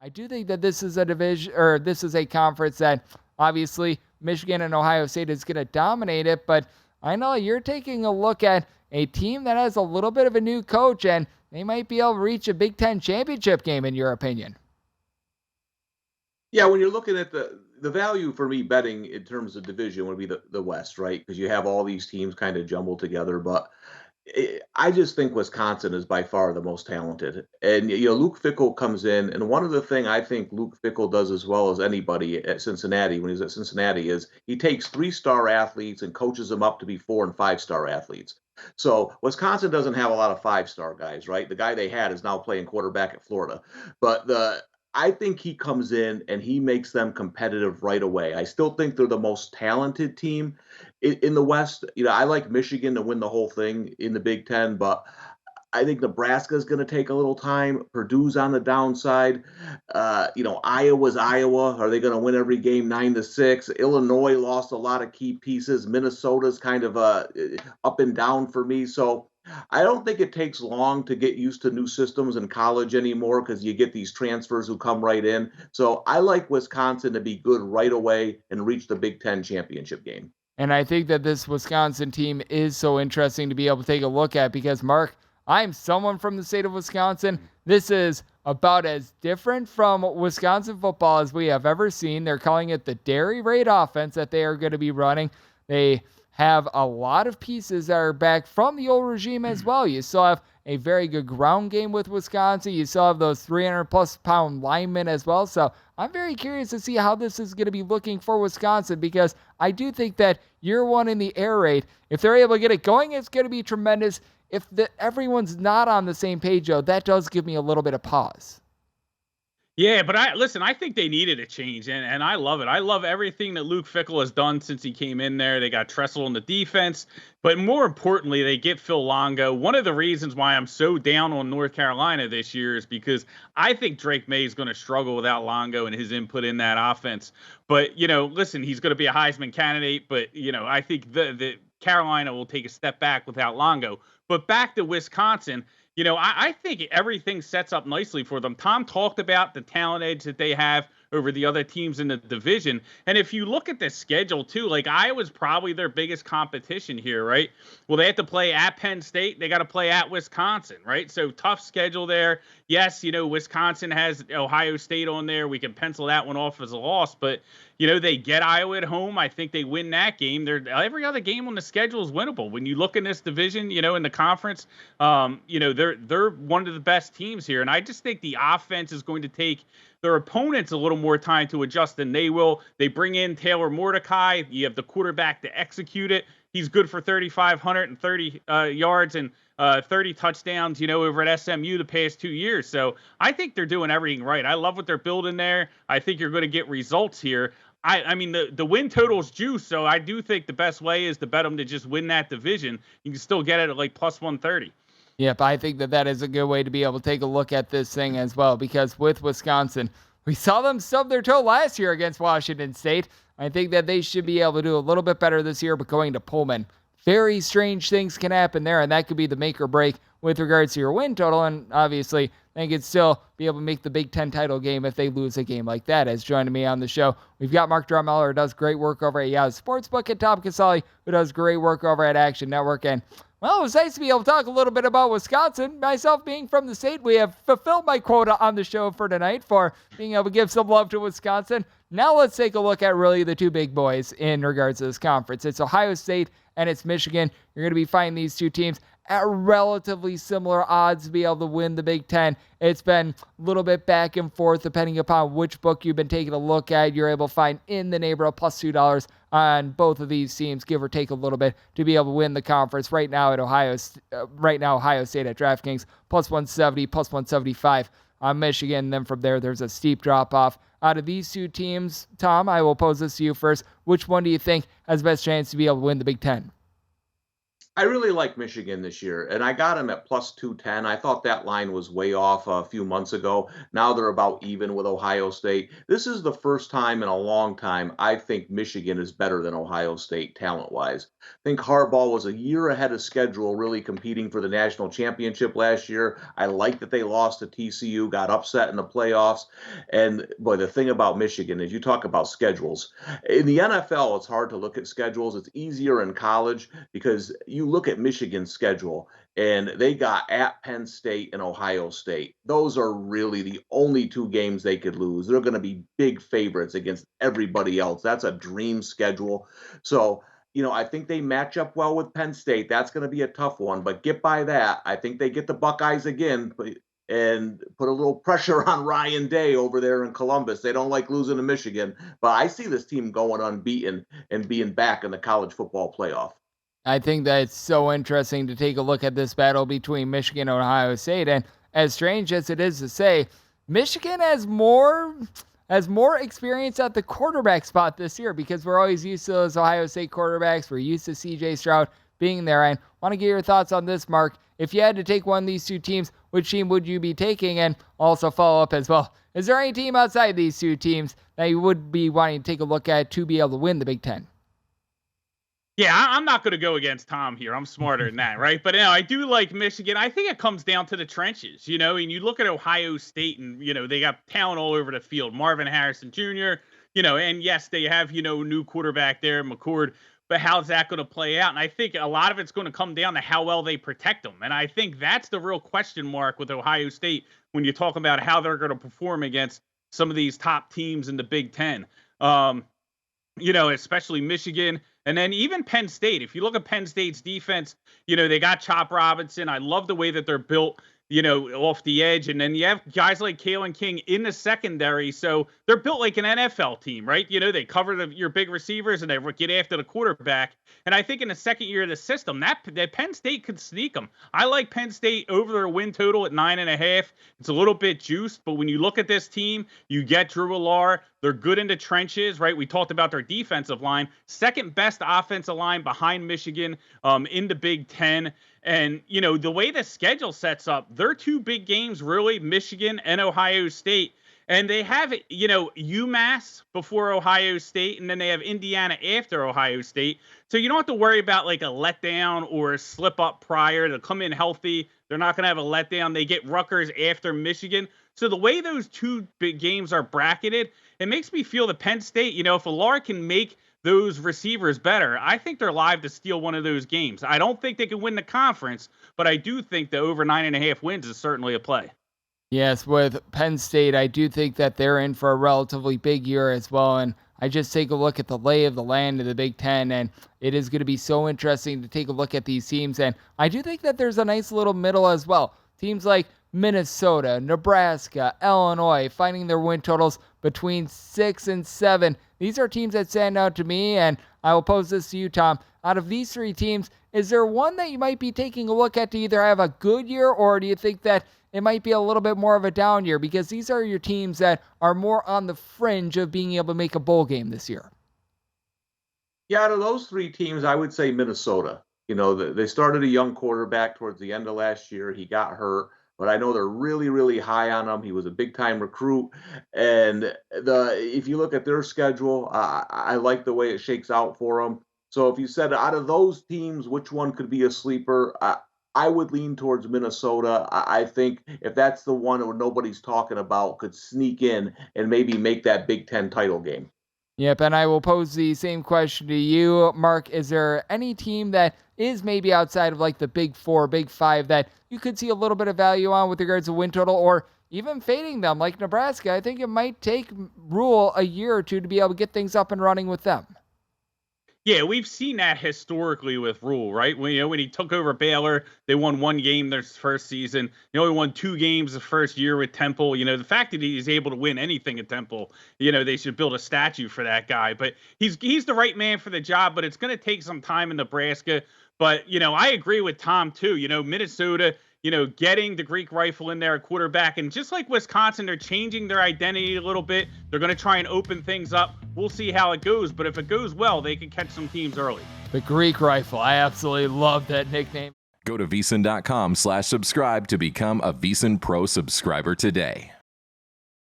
I do think that this is a division, or this is a conference that obviously Michigan and Ohio State is going to dominate it, but I know you're taking a look at a team that has a little bit of a new coach, and they might be able to reach a Big Ten championship game, in your opinion. Yeah, when you're looking at the value for me betting in terms of division would be the West, right? Because you have all these teams kind of jumbled together. But I just think Wisconsin is by far the most talented. And, Luke Fickell comes in. And one of the things I think Luke Fickell does as well as anybody at Cincinnati, when he's at Cincinnati, is he takes 3-star athletes and coaches them up to be 4- and 5-star athletes. So Wisconsin doesn't have a lot of 5-star guys, right? The guy they had is now playing quarterback at Florida. But I think he comes in and he makes them competitive right away. I still think they're the most talented team in the West. I like Michigan to win the whole thing in the Big Ten, but I think Nebraska's going to take a little time. Purdue's on the downside. Iowa's Iowa. Are they going to win every game 9-6? Illinois lost a lot of key pieces. Minnesota's kind of up and down for me. So I don't think it takes long to get used to new systems in college anymore because you get these transfers who come right in. So I like Wisconsin to be good right away and reach the Big Ten championship game. And I think that this Wisconsin team is so interesting to be able to take a look at because, Mark, I'm someone from the state of Wisconsin. This is about as different from Wisconsin football as we have ever seen. They're calling it the dairy raid offense that they are going to be running. They have a lot of pieces that are back from the old regime as well. You still have a very good ground game with Wisconsin. You still have those 300-plus pound linemen as well. So I'm very curious to see how this is going to be looking for Wisconsin because I do think that year one in the air raid, if they're able to get it going, it's going to be tremendous. If everyone's not on the same page, though, that does give me a little bit of pause. Yeah, but I think they needed a change, and I love it. I love everything that Luke Fickell has done since he came in there. They got Tressel on the defense, but more importantly, they get Phil Longo. One of the reasons why I'm so down on North Carolina this year is because I think Drake May is going to struggle without Longo and his input in that offense. But, listen, he's going to be a Heisman candidate, but, I think the Carolina will take a step back without Longo. But back to Wisconsin, I think everything sets up nicely for them. Tom talked about the talent edge that they have over the other teams in the division. And if you look at the schedule, too, like Iowa's probably their biggest competition here, right? Well, they have to play at Penn State. They got to play at Wisconsin, right? So tough schedule there. Yes, Wisconsin has Ohio State on there. We can pencil that one off as a loss. But, they get Iowa at home. I think they win that game. Every other game on the schedule is winnable. When you look in this division, in the conference, they're one of the best teams here. And I just think the offense is going to take their opponents a little more time to adjust than they will. They bring in Taylor Mordecai. You have the quarterback to execute it. He's good for 3,530 yards and 30 touchdowns, over at SMU the past 2 years. So I think they're doing everything right. I love what they're building there. I think you're going to get results here. I mean, the win total's juice, so I do think the best way is to bet them to just win that division. You can still get it at like plus 130. Yep, I think that is a good way to be able to take a look at this thing as well, because with Wisconsin, we saw them stub their toe last year against Washington State. I think that they should be able to do a little bit better this year, but going to Pullman, very strange things can happen there, and that could be the make or break with regards to your win total, and obviously they could still be able to make the Big Ten title game if they lose a game like that. As joining me on the show, we've got Mark Drumheller, who does great work over at Yahoo Sportsbook, and Tom Casale, who does great work over at Action Network. And well, it was nice to be able to talk a little bit about Wisconsin. Myself being from the state, we have fulfilled my quota on the show for tonight for being able to give some love to Wisconsin. Now let's take a look at really the two big boys in regards to this conference. It's Ohio State and it's Michigan. You're going to be finding these two teams at relatively similar odds to be able to win the Big Ten. It's been a little bit back and forth depending upon which book you've been taking a look at. You're able to find in the neighborhood plus $2 on both of these teams, give or take a little bit, to be able to win the conference. Right now, Ohio State at DraftKings plus 170, plus 175 on Michigan. Then from there's a steep drop off. Out of these two teams, Tom, I will pose this to you first. Which one do you think has the best chance to be able to win the Big Ten? I really like Michigan this year, and I got them at plus 210. I thought that line was way off a few months ago. Now they're about even with Ohio State. This is the first time in a long time I think Michigan is better than Ohio State talent-wise. I think Harbaugh was a year ahead of schedule, really competing for the national championship last year. I like that they lost to TCU, got upset in the playoffs. And boy, the thing about Michigan is you talk about schedules. In the NFL, it's hard to look at schedules. It's easier in college because you look at Michigan's schedule and they got at Penn State and Ohio State. Those are really the only two games they could lose. They're going to be big favorites against everybody else. That's a dream schedule. So, I think they match up well with Penn State. That's going to be a tough one, but get by that. I think they get the Buckeyes again and put a little pressure on Ryan Day over there in Columbus. They don't like losing to Michigan, but I see this team going unbeaten and being back in the college football playoff. I think that it's so interesting to take a look at this battle between Michigan and Ohio State. And as strange as it is to say, Michigan has more experience at the quarterback spot this year because we're always used to those Ohio State quarterbacks. We're used to CJ Stroud being there. And want to get your thoughts on this, Mark. If you had to take one of these two teams, which team would you be taking? And also follow up as well. Is there any team outside these two teams that you would be wanting to take a look at to be able to win the Big Ten? Yeah, I'm not going to go against Tom here. I'm smarter than that, right? But I do like Michigan. I think it comes down to the trenches, and you look at Ohio State and, they got talent all over the field. Marvin Harrison Jr., and yes, they have, new quarterback there, McCord, but how's that going to play out? And I think a lot of it's going to come down to how well they protect them. And I think that's the real question mark with Ohio State when you talk about how they're going to perform against some of these top teams in the Big Ten. Especially Michigan. And then even Penn State, if you look at Penn State's defense, they got Chop Robinson. I love the way that they're built, off the edge. And then you have guys like Kalen King in the secondary. So they're built like an NFL team, right? They cover your big receivers and they get after the quarterback. And I think in the second year of the system, that Penn State could sneak them. I like Penn State over their win total at 9.5. It's a little bit juiced, but when you look at this team, you get Drew Allar. They're good in the trenches, right? We talked about their defensive line, second best offensive line behind Michigan in the Big Ten. And, the way the schedule sets up, their two big games, really, Michigan and Ohio State. And they have, UMass before Ohio State, and then they have Indiana after Ohio State. So you don't have to worry about like a letdown or a slip up prior. They'll come in healthy. They're not going to have a letdown. They get Rutgers after Michigan. So the way those two big games are bracketed, it makes me feel that Penn State, if Allar can make those receivers better, I think they're live to steal one of those games. I don't think they can win the conference, but I do think the over 9.5 wins is certainly a play. Yes, with Penn State, I do think that they're in for a relatively big year as well. And I just take a look at the lay of the land of the Big Ten, and it is going to be so interesting to take a look at these teams. And I do think that there's a nice little middle as well. Teams like Minnesota, Nebraska, Illinois, finding their win totals between 6 and 7. These are teams that stand out to me, and I will pose this to you, Tom. Out of these three teams, is there one that you might be taking a look at to either have a good year, or do you think that it might be a little bit more of a down year? Because these are your teams that are more on the fringe of being able to make a bowl game this year. Yeah, out of those three teams, I would say Minnesota. They started a young quarterback towards the end of last year. He got hurt, but I know they're really, really high on him. He was a big-time recruit. And if you look at their schedule, I like the way it shakes out for them. So if you said out of those teams, which one could be a sleeper, I would lean towards Minnesota. I think if that's the one that nobody's talking about, could sneak in and maybe make that Big Ten title game. Yep, and I will pose the same question to you, Mark. Is there any team that is maybe outside of like the Big Four, Big Five that you could see a little bit of value on with regards to win total, or even fading them like Nebraska? I think it might take Rule a year or two to be able to get things up and running with them. Yeah, we've seen that historically with Rule, right? When he took over Baylor, they won one game their first season. He only won 2 games the first year with Temple. The fact that he's able to win anything at Temple, they should build a statue for that guy. But he's the right man for the job, but it's going to take some time in Nebraska. But, I agree with Tom, too. Minnesota, getting the Greek rifle in there at quarterback. And just like Wisconsin, they're changing their identity a little bit. They're going to try and open things up. We'll see how it goes. But if it goes well, they can catch some teams early. The Greek rifle. I absolutely love that nickname. Go to VSiN.com/subscribe to become a VSiN Pro subscriber today.